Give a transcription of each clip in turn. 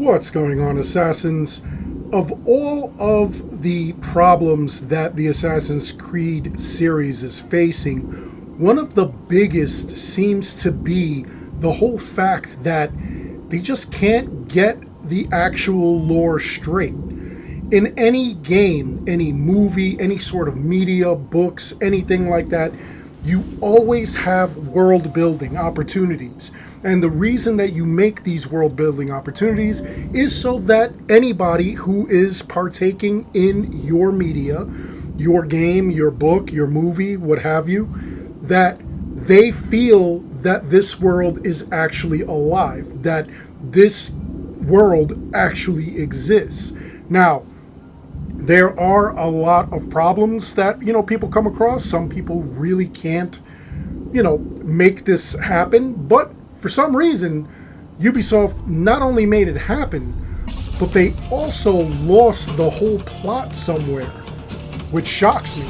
What's going on, Assassins? Of all of the problems that the Assassin's Creed series is facing, one of the biggest seems to be the whole fact that they just can't get the actual lore straight. In any game, any movie, any sort of media, books, anything like that, you always have world building opportunities. And the reason that you make these world building opportunities is so that anybody who is partaking in your media, your game, your book, your movie, what have you, that they feel that this world is actually alive, that this world actually exists. Now, there are a lot of problems that, people come across. Some people really can't, make this happen. But for some reason, Ubisoft not only made it happen, but they also lost the whole plot somewhere, which shocks me.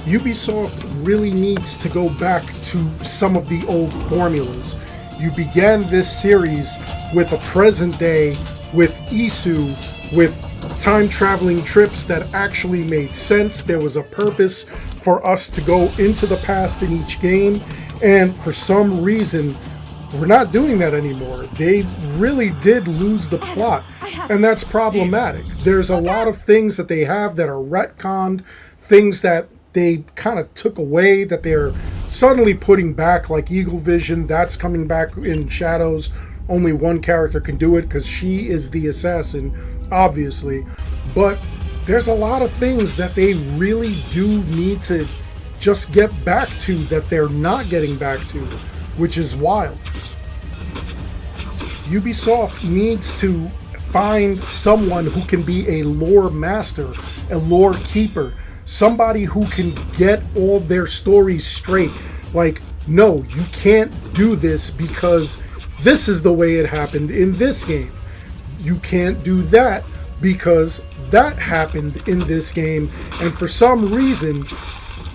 Ubisoft really needs to go back to some of the old formulas. You began this series with a present day, with Isu, with time-traveling trips that actually made sense. There was a purpose for us to go into the past in each game, and for some reason, we're not doing that anymore. They really did lose the plot, and that's problematic. There's a lot of things that they have that are retconned, things that they kind of took away that they're suddenly putting back, like Eagle Vision. That's coming back in Shadows. Only one character can do it because she is the assassin, obviously. But there's a lot of things that they really do need to just get back to that they're not getting back to, which is wild. Ubisoft needs to find someone who can be a lore master, a lore keeper, somebody who can get all their stories straight. Like, no, you can't do this because this is the way it happened in this game. You can't do that because that happened in this game, and for some reason,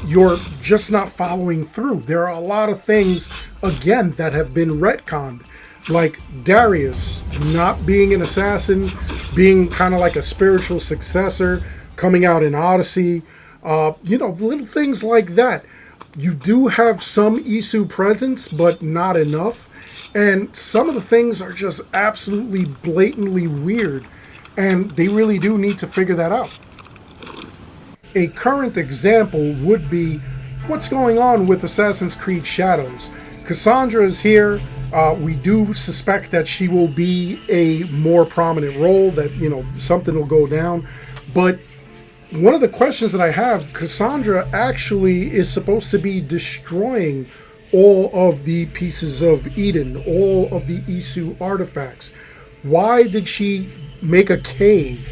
you're just not following through. There are a lot of things, again, that have been retconned. Like Darius not being an assassin, being kind of like a spiritual successor, coming out in Odyssey. Little things like that. You do have some Isu presence, but not enough. And some of the things are just absolutely blatantly weird. And they really do need to figure that out. A current example would be what's going on with Assassin's Creed Shadows. Cassandra is here. We do suspect that she will be a more prominent role, that, something will go down. But one of the questions that I have, Cassandra actually is supposed to be destroying all of the pieces of Eden, all of the Isu artifacts. Why did she make a cave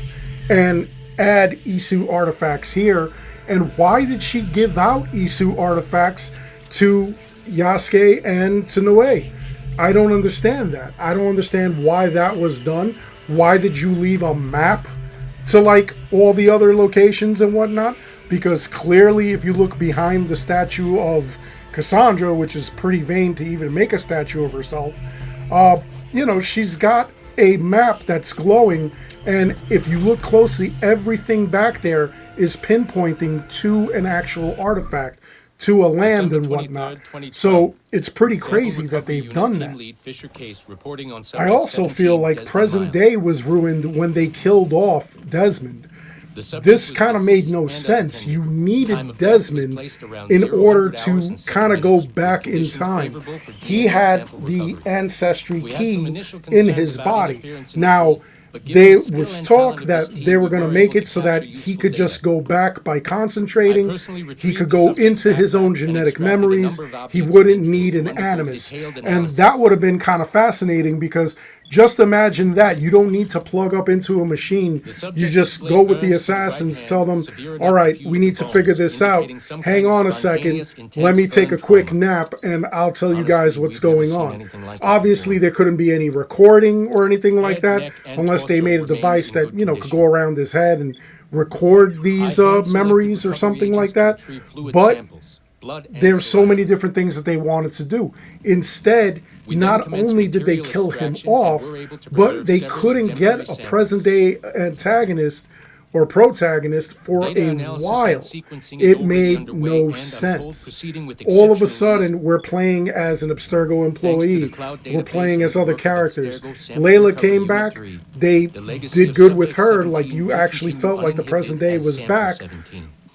and add Isu artifacts here? And why did she give out Isu artifacts to Yasuke and to Noe? I don't understand that. I don't understand why that was done. Why did you leave a map to like all the other locations and whatnot? Because clearly, if you look behind the statue of Cassandra, which is pretty vain to even make a statue of herself, she's got a map that's glowing, and if you look closely, everything back there is pinpointing to an actual artifact, to a land and whatnot. So it's pretty crazy that they've done that. I also feel like present day was ruined when they killed off Desmond. This kind of made no sense. You needed Desmond in order to kind of go back in time. He had the ancestry key in his body. Now, there was talk that they were going to make it so that he could just go back by concentrating. He could go into his own genetic memories. He wouldn't need an animus. And that would have been kind of fascinating, because just imagine that. You don't need to plug up into a machine. You just go with the assassins, tell them, all right, we need to figure this out. Hang on a second. Let me take a quick nap, and I'll tell you guys what's going on. Obviously, there couldn't be any recording or anything like that, unless they made a device that, could go around his head and record these memories or something like that. But there's so many different things that they wanted to do. Instead, not only did they kill him off, but they couldn't get a present-day antagonist or protagonist for a while. It made no sense. All of a sudden, we're playing as an Abstergo employee. We're playing as other characters. Layla came back. They did good with her. Like, you actually felt like the present day was back.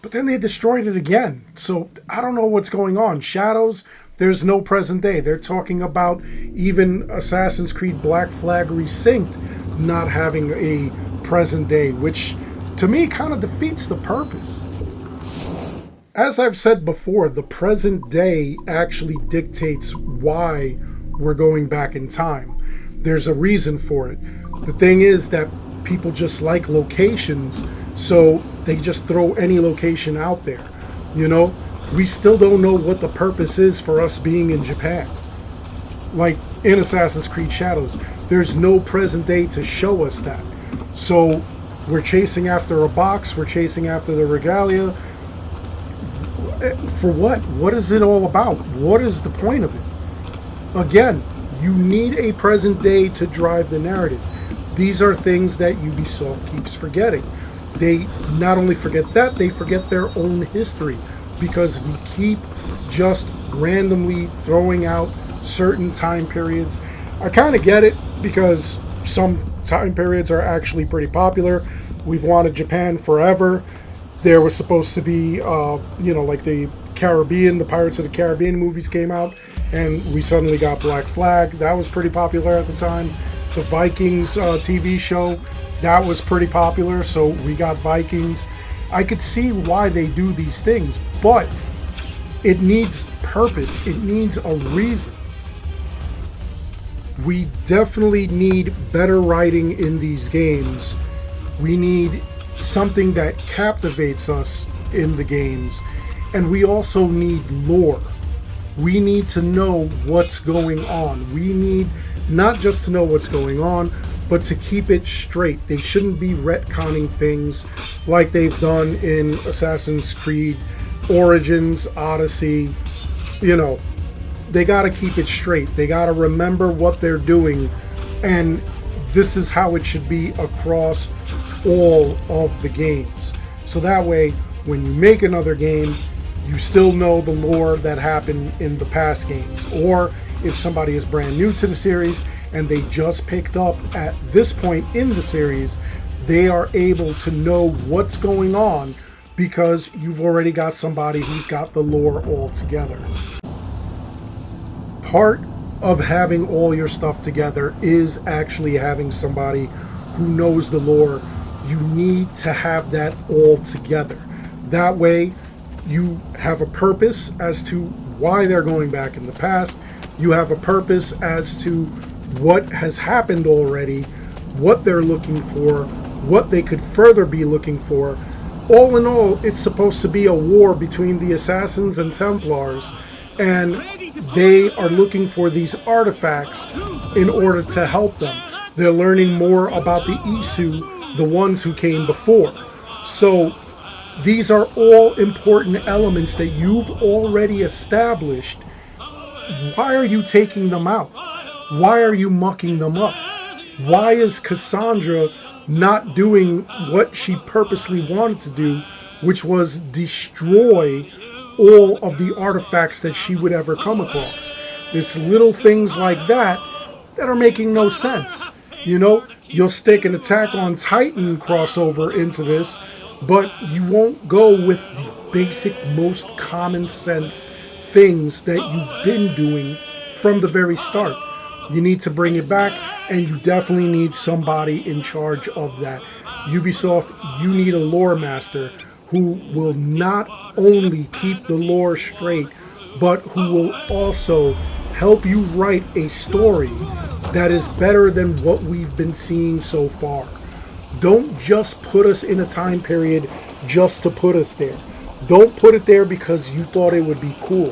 But then they destroyed it again. So I don't know what's going on. Shadows, there's no present day. They're talking about even Assassin's Creed Black Flag Resynced not having a present day, which to me kind of defeats the purpose. As I've said before, the present day actually dictates why we're going back in time. There's a reason for it. The thing is that people just like locations, so they just throw any location out there. You know, we still don't know what the purpose is for us being in Japan. Like in Assassin's Creed Shadows, there's no present day to show us that. So we're chasing after a box, we're chasing after the regalia. For what? What is it all about? What is the point of it? Again, you need a present day to drive the narrative. These are things that Ubisoft keeps forgetting. They not only forget that, they forget their own history, because we keep just randomly throwing out certain time periods. I kind of get it, because some time periods are actually pretty popular. We've wanted Japan forever. There was supposed to be, like the Caribbean, the Pirates of the Caribbean movies came out, and we suddenly got Black Flag. That was pretty popular at the time. The Vikings TV show, that was pretty popular, so we got Vikings. I could see why they do these things, but it needs purpose. It needs a reason. We definitely need better writing in these games. We need something that captivates us in the games. And we also need lore. We need to know what's going on. We need not just to know what's going on, but to keep it straight. They shouldn't be retconning things like they've done in Assassin's Creed Origins, Odyssey. You know, they got to keep it straight. They got to remember what they're doing, and this is how it should be across all of the games. So that way, when you make another game, you still know the lore that happened in the past games. Or if somebody is brand new to the series and they just picked up at this point in the series, they are able to know what's going on because you've already got somebody who's got the lore all together. Part of having all your stuff together is actually having somebody who knows the lore. You need to have that all together. That way, you have a purpose as to why they're going back in the past. You have a purpose as to what has happened already, what they're looking for, what they could further be looking for. All in all, it's supposed to be a war between the Assassins and Templars, and they are looking for these artifacts in order to help them. They're learning more about the Isu, the ones who came before. So these are all important elements that you've already established. Why are you taking them out? Why are you mucking them up? Why is Cassandra not doing what she purposely wanted to do, which was destroy all of the artifacts that she would ever come across? It's little things like that that are making no sense. You know, you'll stick an Attack on Titan crossover into this, but you won't go with the basic, most common sense things that you've been doing from the very start. You need to bring it back, and you definitely need somebody in charge of that. Ubisoft, you need a lore master who will not only keep the lore straight, but who will also help you write a story that is better than what we've been seeing so far. Don't just put us in a time period just to put us there. Don't put it there because you thought it would be cool.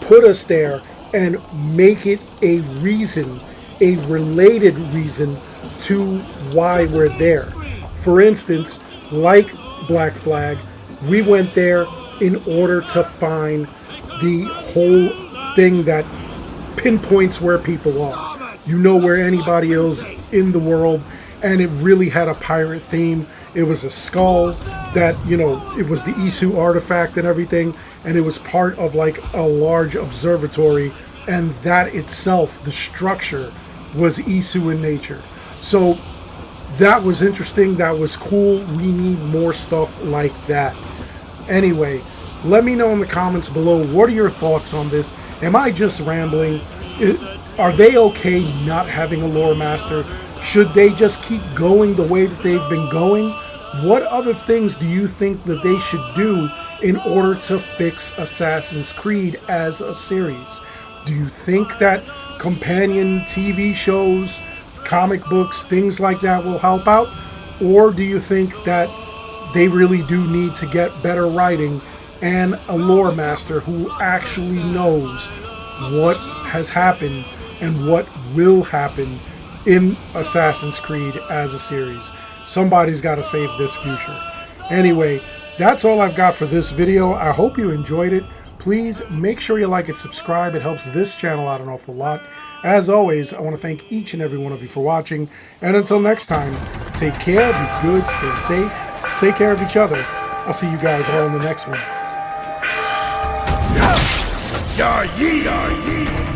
Put us there and make it a reason, a related reason to why we're there. For instance, like Black Flag, we went there in order to find the whole thing that pinpoints where people are. You know where anybody is in the world, and it really had a pirate theme. It was a skull that, you know, it was the Isu artifact and everything, and it was part of like a large observatory, and that itself, the structure, was Isu in nature. So that was interesting. That was cool. We need more stuff like that. Anyway, let me know in the comments below, what are your thoughts on this? Am I just rambling? Are they okay not having a lore master? Should they just keep going the way that they've been going? What other things do you think that they should do in order to fix Assassin's Creed as a series? Do you think that companion TV shows, comic books, things like that will help out? Or do you think that they really do need to get better writing and a lore master who actually knows what has happened and what will happen in Assassin's Creed as a series? Somebody's got to save this future. Anyway, that's all I've got for this video. I hope you enjoyed it. Please make sure you like and subscribe. It helps this channel out an awful lot. As always, I want to thank each and every one of you for watching. And until next time, take care, be good, stay safe, take care of each other. I'll see you guys all in the next one. Yar yee!